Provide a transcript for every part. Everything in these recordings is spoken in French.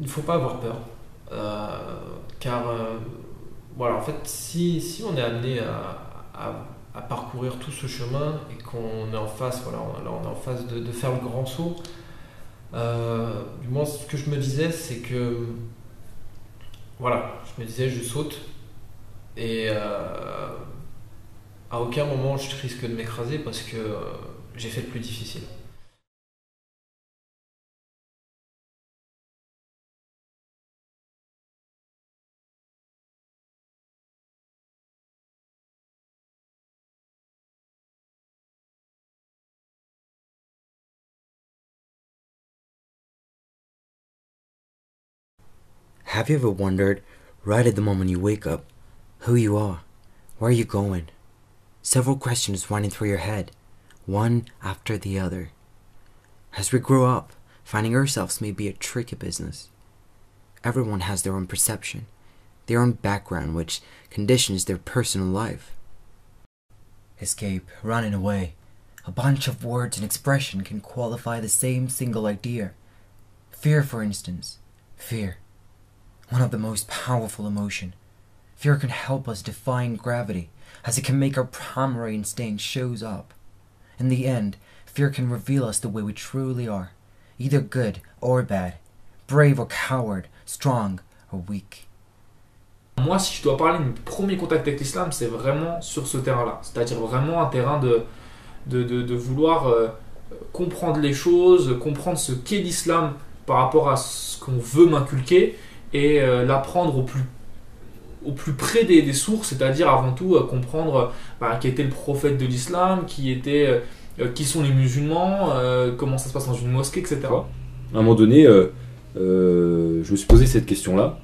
il ne faut pas avoir peur. Car voilà, en fait, si on est amené à parcourir tout ce chemin et qu'on est en face, voilà, là on est en face de faire le grand saut, du moins ce que je me disais, c'est que voilà, je me disais je saute et à aucun moment je risque de m'écraser parce que j'ai fait le plus difficile. Have you ever wondered, right at the moment you wake up, who you are? Where are you going? Several questions running through your head, one after the other. As we grow up, finding ourselves may be a tricky business. Everyone has their own perception, their own background which conditions their personal life. Escape, running away. A bunch of words and expression can qualify the same single idea. Fear, for instance. Fear. One of the most powerful emotion. Fear can help us defying gravity, as it can make our primary instinct shows up. In the end, fear can reveal us the way we truly are, either good or bad, brave or coward, strong or weak. Moi, si je dois parler de mon premier contact avec l'islam, c'est vraiment sur ce terrain-là. C'est-à-dire vraiment un terrain de vouloir comprendre les choses, comprendre ce qu'est l'islam par rapport à ce qu'on veut m'inculquer et l'apprendre au plus près des sources, c'est-à-dire avant tout comprendre qui était le prophète de l'islam, qui sont les musulmans, comment ça se passe dans une mosquée, etc. À un moment donné, je me suis posé cette question-là.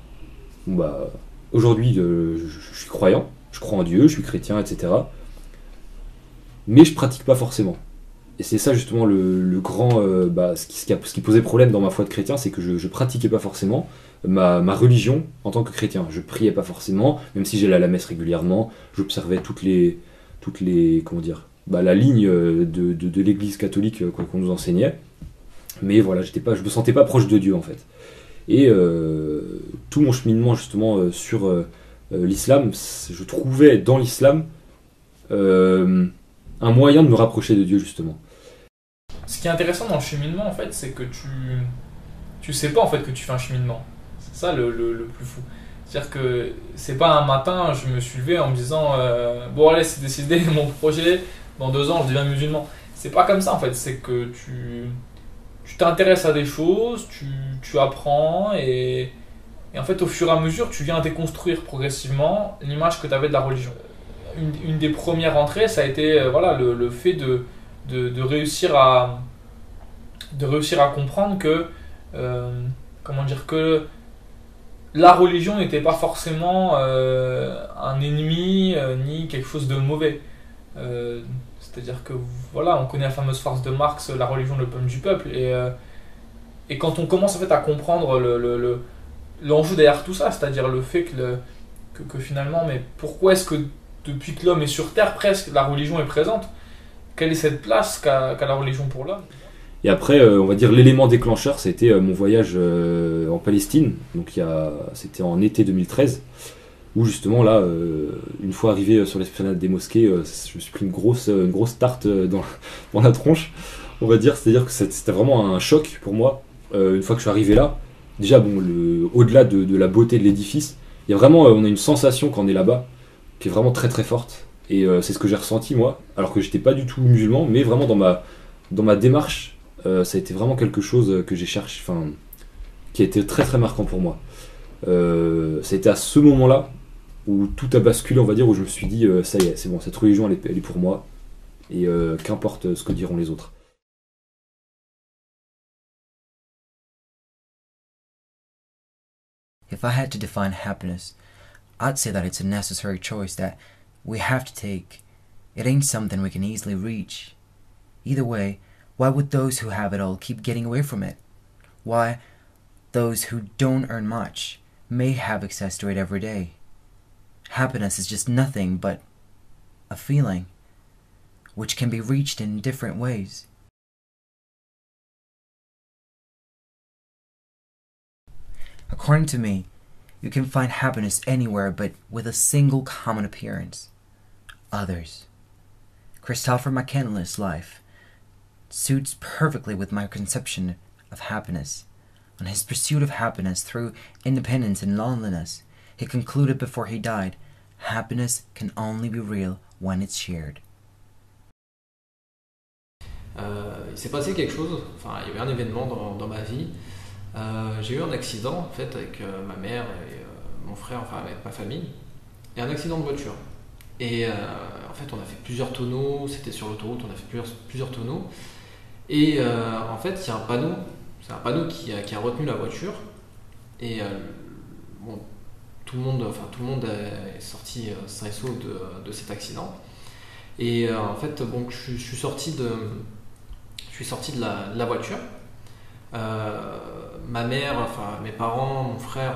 Bon, bah, aujourd'hui, je suis croyant, je crois en Dieu, je suis chrétien, etc. Mais je pratique pas forcément. Et c'est ça justement le grand, ce qui posait problème dans ma foi de chrétien, c'est que je pratiquais pas forcément ma religion en tant que chrétien. Je priais pas forcément, même si j'allais à la messe régulièrement, j'observais toutes les comment dire, la ligne de l'église catholique qu'on nous enseignait. Mais voilà, je me sentais pas proche de Dieu en fait. Et tout mon cheminement justement sur l'islam, je trouvais dans l'islam un moyen de me rapprocher de Dieu justement. Ce qui est intéressant dans le cheminement, en fait, c'est que tu sais pas en fait que tu fais un cheminement. C'est ça le plus fou. C'est-à-dire que c'est pas un matin, je me suis levé en me disant bon allez c'est décidé mon projet, dans 2 ans je deviens musulman. C'est pas comme ça en fait, c'est que tu t'intéresses à des choses, tu apprends et en fait au fur et à mesure tu viens déconstruire progressivement l'image que tu avais de la religion. Une des premières entrées ça a été voilà le fait de réussir à comprendre que comment dire que la religion n'était pas forcément un ennemi ni quelque chose de mauvais. C'est-à-dire que voilà, on connaît la fameuse phrase de Marx, la religion le pomme du peuple, et quand on commence en fait à comprendre l'enjeu derrière tout ça, c'est-à-dire le fait que finalement, mais pourquoi est-ce que depuis que l'homme est sur Terre presque, la religion est présente? Quelle est cette place qu'a la religion pour l'homme? Et après, on va dire l'élément déclencheur, c'était mon voyage en Palestine. Donc c'était en été 2013, où justement là, une fois arrivé sur l'esplanade des mosquées, je me suis pris une grosse tarte dans la tronche, on va dire. C'est-à-dire que c'était vraiment un choc pour moi. Une fois que je suis arrivé là, déjà bon, au-delà de la beauté de l'édifice, il y a vraiment, on a une sensation quand on est là-bas qui est vraiment très très forte. Et c'est ce que j'ai ressenti moi, alors que j'étais pas du tout musulman, mais vraiment dans ma démarche. Ça a été vraiment quelque chose que j'ai cherché, enfin, qui a été très très marquant pour moi. Ça a été à ce moment-là où tout a basculé, on va dire, où je me suis dit, ça y est, c'est bon, cette religion elle est pour moi, et qu'importe ce que diront les autres. If I had to define happiness, I'd say that it's a necessary choice that we have to take. It ain't something we can easily reach. Either way, why would those who have it all keep getting away from it? Why, those who don't earn much may have access to it every day. Happiness is just nothing but a feeling, which can be reached in different ways. According to me, you can find happiness anywhere but with a single common appearance: others. Christopher McCandless's life suits perfectly with my conception of happiness. On his pursuit of happiness through independence and loneliness, he concluded before he died, happiness can only be real when it's shared. Il s'est passé quelque chose, enfin il y avait un événement dans ma vie. J'ai eu un accident en fait avec ma mère et mon frère, enfin avec ma famille, et un accident de voiture. Et en fait on a fait plusieurs tonneaux, c'était sur l'autoroute, on a fait plusieurs tonneaux. Et en fait il y a un panneau, c'est un panneau qui a retenu la voiture. Et bon, tout le monde est sorti sain et sauf de cet accident. Et en fait bon, je suis sorti de la voiture. Ma mère, enfin mes parents, mon frère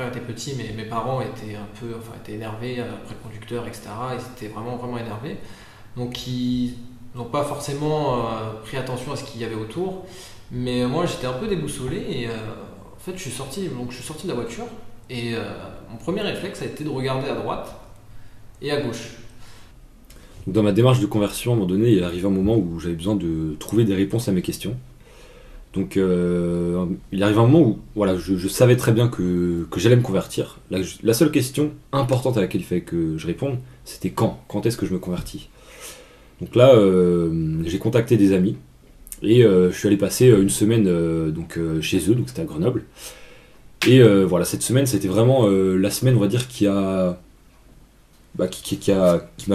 était petit, mais mes parents étaient étaient énervés après le conducteur, etc. Ils étaient vraiment énervés. Donc ils n'ont pas forcément pris attention à ce qu'il y avait autour. Mais moi j'étais un peu déboussolé et en fait je suis sorti de la voiture et mon premier réflexe a été de regarder à droite et à gauche. Dans ma démarche de conversion, à un moment donné, il est arrivé un moment où j'avais besoin de trouver des réponses à mes questions. Donc il arrive un moment où voilà, je savais très bien que j'allais me convertir. La seule question importante à laquelle il fallait que je réponde, c'était quand est-ce que je me convertis. Donc là, j'ai contacté des amis et je suis allé passer une semaine chez eux, donc c'était à Grenoble. Et voilà, cette semaine, c'était vraiment la semaine, on va dire, qui m'a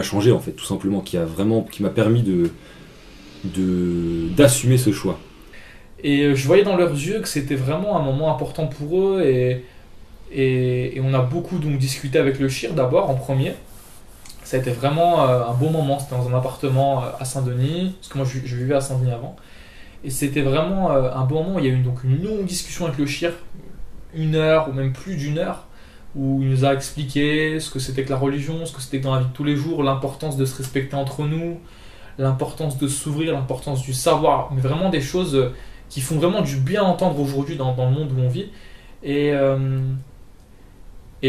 changé en fait, tout simplement, qui m'a permis d'assumer ce choix. Et je voyais dans leurs yeux que c'était vraiment un moment important pour eux et on a beaucoup donc discuté avec le Chir d'abord en premier. Ça a été vraiment un beau moment, c'était dans un appartement à Saint-Denis, parce que moi je vivais à Saint-Denis avant. Et c'était vraiment un beau moment où il y a eu donc une longue discussion avec le Chir, 1 heure ou même plus d'1 heure, où il nous a expliqué ce que c'était que la religion, ce que c'était que dans la vie de tous les jours, l'importance de se respecter entre nous, l'importance de s'ouvrir, l'importance du savoir, mais vraiment des choses qui font vraiment du bien à entendre aujourd'hui dans le monde où on vit. Et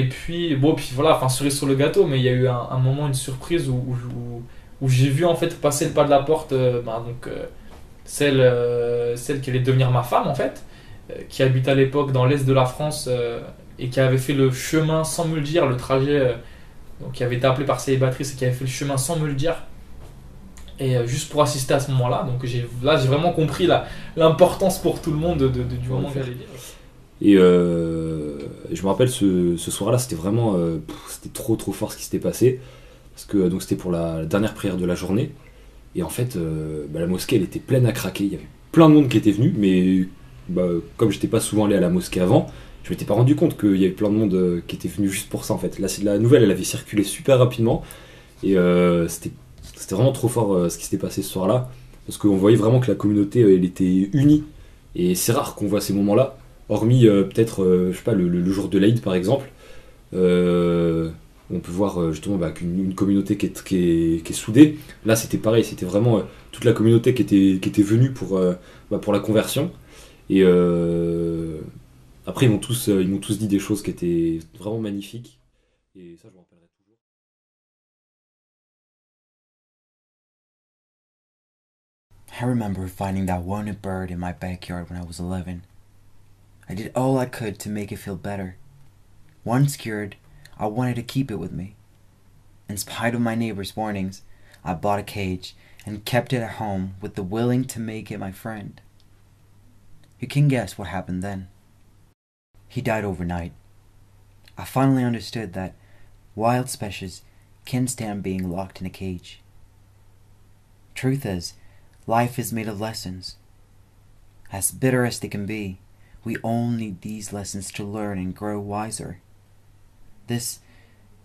puis voilà, enfin cerise sur le gâteau, mais il y a eu un moment, une surprise où j'ai vu en fait passer le pas de la porte, celle qui allait devenir ma femme en fait, qui habitait à l'époque dans l'est de la France et qui avait fait le chemin sans me le dire, le trajet, donc qui avait été appelée par célibatrice et qui avait fait le chemin sans me le dire. Et juste pour assister à ce moment-là, donc j'ai vraiment compris l'importance pour tout le monde du moment que j'allais vivre. Et je me rappelle ce soir-là, c'était vraiment c'était trop fort ce qui s'était passé, parce que donc c'était pour la dernière prière de la journée. Et en fait, la mosquée elle était pleine à craquer. Il y avait plein de monde qui était venu, mais comme j'étais pas souvent allé à la mosquée avant, je m'étais pas rendu compte qu'il y avait plein de monde qui était venu juste pour ça en fait. Là, la nouvelle elle avait circulé super rapidement et c'était vraiment trop fort ce qui s'était passé ce soir-là, parce qu'on voyait vraiment que la communauté elle était unie. Et c'est rare qu'on voit ces moments-là, hormis peut-être je sais pas le jour de l'Aïd par exemple. On peut voir justement qu'une communauté qui est soudée. Là c'était pareil, c'était vraiment toute la communauté qui était venue pour la conversion. Et après ils m'ont tous dit des choses qui étaient vraiment magnifiques. Et ça je m'en rappellerai toujours. I remember finding that wanted bird in my backyard when I was 11. I did all I could to make it feel better. Once cured, I wanted to keep it with me. In spite of my neighbor's warnings, I bought a cage and kept it at home with the willing to make it my friend. You can guess what happened then. He died overnight. I finally understood that wild species can't stand being locked in a cage. Truth is, life is made of lessons. As bitter as they can be, we all need these lessons to learn and grow wiser. This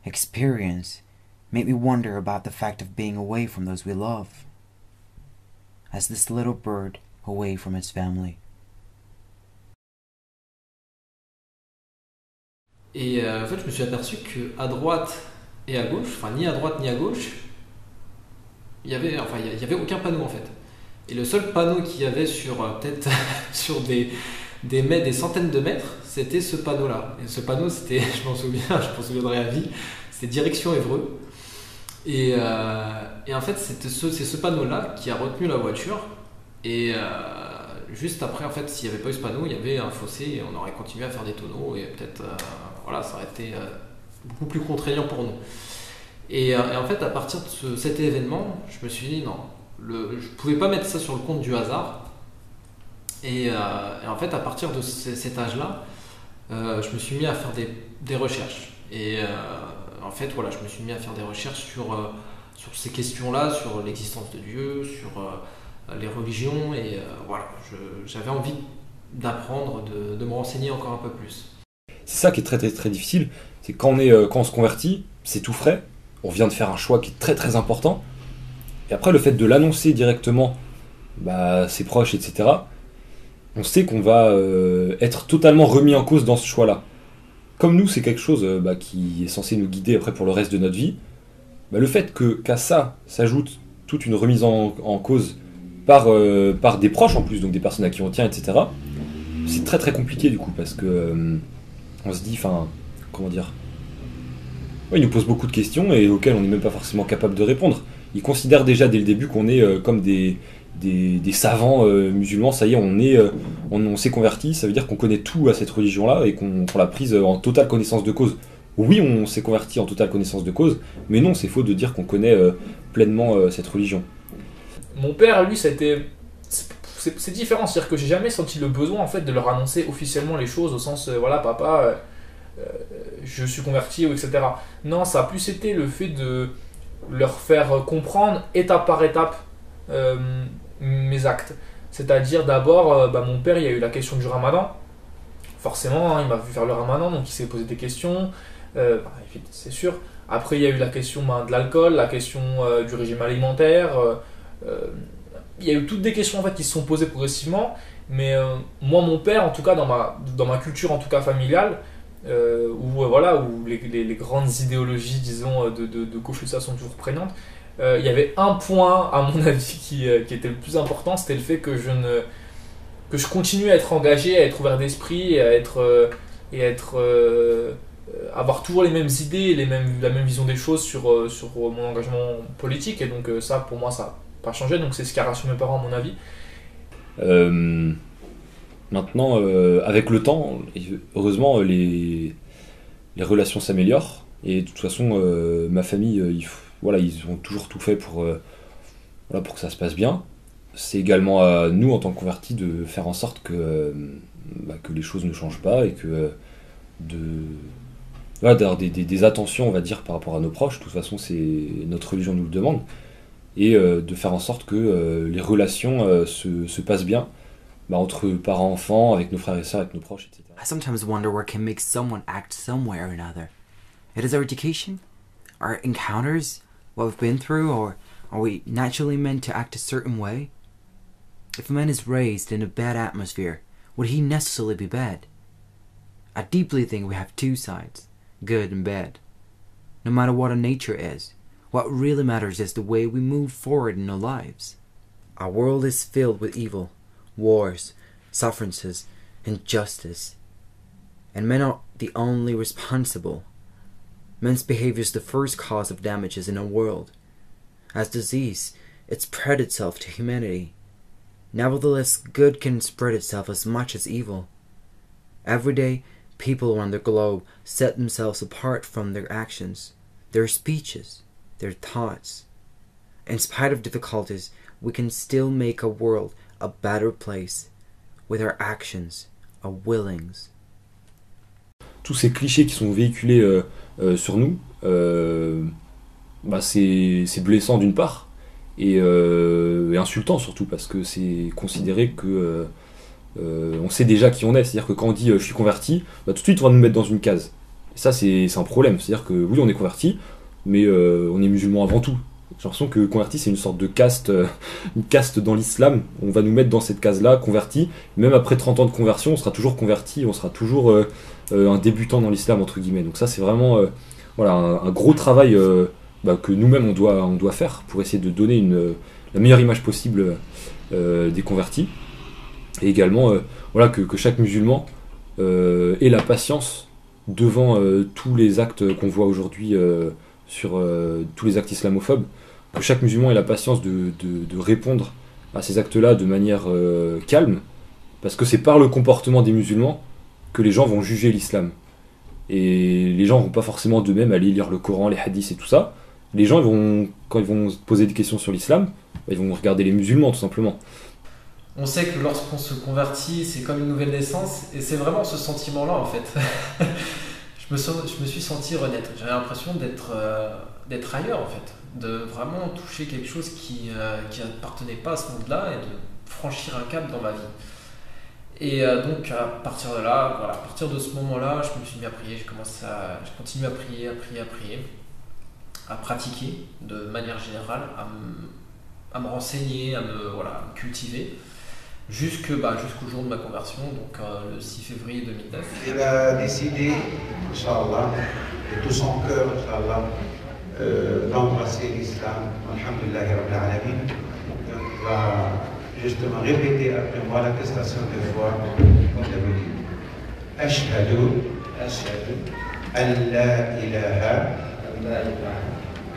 experience made me wonder about the fact of being away from those we love, as this little bird away from its family. Et en fait, je me suis aperçu qu'à droite et à gauche, enfin ni à droite ni à gauche, il y avait aucun panneau en fait. Et le seul panneau qu'il y avait sur peut-être sur des centaines de mètres, c'était ce panneau-là. Et ce panneau, c'était, je m'en souviendrai à vie, c'était direction Évreux. Et en fait, c'est ce panneau-là qui a retenu la voiture. Et juste après, en fait, s'il n'y avait pas eu ce panneau, il y avait un fossé et on aurait continué à faire des tonneaux. Et peut-être, voilà, ça aurait été beaucoup plus contraignant pour nous. Et en fait, à partir de cet événement, je me suis dit non, je ne pouvais pas mettre ça sur le compte du hasard. Et en fait, à partir de cet âge-là, je me suis mis à faire des recherches. Et en fait, voilà, je me suis mis à faire des recherches sur ces questions-là, sur l'existence de Dieu, sur les religions. Et voilà, j'avais envie d'apprendre, de me renseigner encore un peu plus. C'est ça qui est très très très difficile, c'est quand on se convertit, c'est tout frais, on vient de faire un choix qui est très très important, et après le fait de l'annoncer directement, ses proches, etc., on sait qu'on va être totalement remis en cause dans ce choix-là. Comme nous, c'est quelque chose qui est censé nous guider après pour le reste de notre vie, le fait qu'à ça s'ajoute toute une remise en cause par des proches en plus, donc des personnes à qui on tient, etc., c'est très très compliqué du coup, parce que on se dit, comment dire, il nous pose beaucoup de questions et auxquelles on n'est même pas forcément capable de répondre. Il considère déjà dès le début qu'on est comme des savants musulmans, ça y est, on s'est converti, ça veut dire qu'on connaît tout à cette religion-là et qu'on l'a prise en totale connaissance de cause. Oui, on s'est converti en totale connaissance de cause, mais non, c'est faux de dire qu'on connaît pleinement cette religion. Mon père, lui, c'est différent, c'est-à-dire que j'ai jamais senti le besoin en fait de leur annoncer officiellement les choses au sens voilà papa je suis converti ou etc. Non, ça a plus été le fait de leur faire comprendre étape par étape mes actes. C'est-à-dire d'abord mon père, il y a eu la question du ramadan. Forcément, il m'a vu faire le ramadan, donc il s'est posé des questions, c'est sûr. Après il y a eu la question de l'alcool, la question du régime alimentaire. Il y a eu toutes des questions en fait qui se sont posées progressivement, mais moi mon père, en tout cas dans ma culture en tout cas familiale, où les grandes idéologies disons de gauche et ça sont toujours prégnantes, il y avait un point à mon avis qui était le plus important, c'était le fait que je continue à être engagé, à être ouvert d'esprit, avoir toujours les mêmes idées, la même vision des choses sur mon engagement politique, et donc ça pour moi ça pas changé, donc c'est ce qui a rassuré mes parents à mon avis. Maintenant, avec le temps, heureusement, les relations s'améliorent, et de toute façon, ma famille, ils ont toujours tout fait pour que ça se passe bien. C'est également à nous, en tant que convertis, de faire en sorte que les choses ne changent pas, et que d'avoir des attentions, on va dire, par rapport à nos proches. De toute façon, c'est notre religion nous le demande. Et de faire en sorte que les relations se passent bien entre parents-enfants, avec nos frères et sœurs, avec nos proches, etc. I sometimes wonder what can make someone act some way or another. It is our education, our encounters, what we've been through, or are we naturally meant to act a certain way? If a man is raised in a bad atmosphere, would he necessarily be bad? I deeply think we have two sides, good and bad. No matter what our nature is, what really matters is the way we move forward in our lives. Our world is filled with evil, wars, sufferances, injustice. And men are the only responsible. Men's behavior is the first cause of damages in our world. As disease, it spread itself to humanity. Nevertheless, good can spread itself as much as evil. Every day, people around the globe set themselves apart from their actions, their speeches, their thoughts. In spite of difficulties, we can still make our world a better place with our actions, our willings. Tous ces clichés qui sont véhiculés sur nous, c'est blessant d'une part, et insultant surtout, parce que c'est considéré que on sait déjà qui on est. C'est-à-dire que quand on dit je suis converti, tout de suite on va nous mettre dans une case. Et ça c'est un problème. C'est-à-dire que oui, on est converti, mais on est musulman avant tout. J'ai l'impression que converti, c'est une sorte de caste, une caste dans l'islam. On va nous mettre dans cette case-là, converti. Même après 30 ans de conversion, on sera toujours converti, on sera toujours un débutant dans l'islam, entre guillemets. Donc ça, c'est vraiment un gros travail que nous-mêmes, on doit faire pour essayer de donner la meilleure image possible des convertis. Et également, que chaque musulman et la patience devant tous les actes qu'on voit aujourd'hui sur tous les actes islamophobes, que chaque musulman ait la patience de répondre à ces actes-là de manière calme, parce que c'est par le comportement des musulmans que les gens vont juger l'islam. Et les gens vont pas forcément d'eux-mêmes aller lire le Coran, les hadiths et tout ça. Les gens, quand ils vont se poser des questions sur l'islam, ils vont regarder les musulmans tout simplement. On sait que lorsqu'on se convertit, c'est comme une nouvelle naissance, et c'est vraiment ce sentiment-là en fait. Je me suis senti renaître. J'avais l'impression d'être ailleurs en fait, de vraiment toucher quelque chose qui n'appartenait pas à ce monde-là et de franchir un cap dans ma vie. Et donc à partir de là, voilà, à partir de ce moment-là, je me suis mis à prier, j'ai continué à prier, à pratiquer de manière générale, à me renseigner, à me cultiver, jusqu'au jour de ma conversion, donc le 6 février 2009. Il a décidé, Inch'Allah, de tout son cœur, Inch'Allah, d'embrasser l'islam, Alhamdulillah Rabbil Alamin. Donc, il va justement répéter après moi l'attestation de foi, comme d'habitude. Ashhadu an la ilaha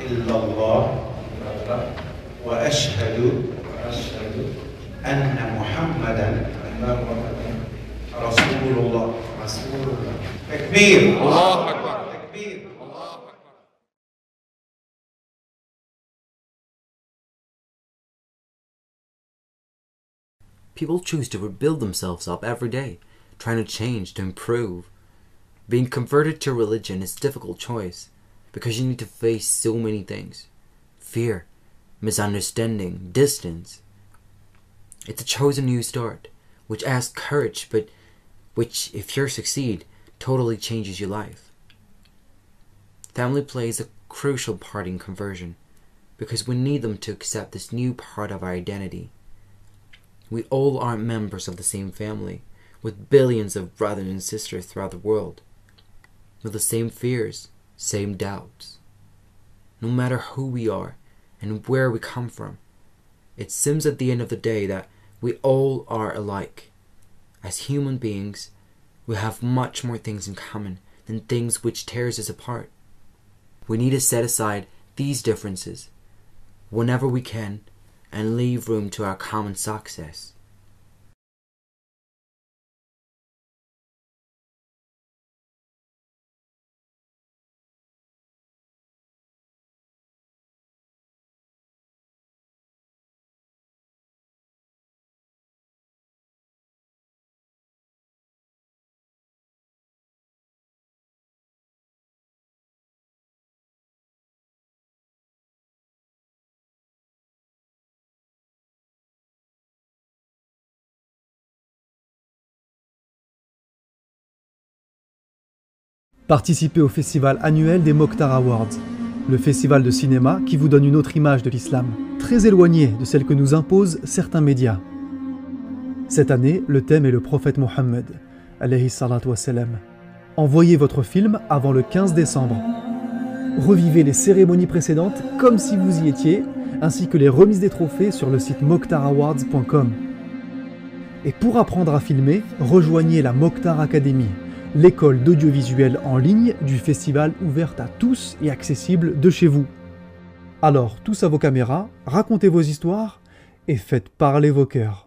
illallah wa ashhadu anna Muhammadan Rasulullah. Takbir. Allahu Akbar. Takbir. People choose to rebuild themselves up every day, trying to change, to improve. Being converted to religion is a difficult choice, because you need to face so many things. Fear, misunderstanding, distance. It's a chosen new start, which asks courage, but which, if you succeed, totally changes your life. Family plays a crucial part in conversion, because we need them to accept this new part of our identity. We all are members of the same family, with billions of brothers and sisters throughout the world, with the same fears, same doubts. No matter who we are and where we come from, it seems at the end of the day that we all are alike. As human beings, we have much more things in common than things which tears us apart. We need to set aside these differences whenever we can and leave room to our common success. Participez au festival annuel des Mokhtar Awards, le festival de cinéma qui vous donne une autre image de l'islam, très éloignée de celle que nous imposent certains médias. Cette année, le thème est le prophète Mohammed, alayhi salatu wassalam. Envoyez votre film avant le 15 décembre. Revivez les cérémonies précédentes comme si vous y étiez, ainsi que les remises des trophées sur le site mokhtarawards.com. Et pour apprendre à filmer, rejoignez la Mokhtar Academy, l'école d'audiovisuel en ligne du festival ouverte à tous et accessible de chez vous. Alors, tous à vos caméras, racontez vos histoires et faites parler vos cœurs.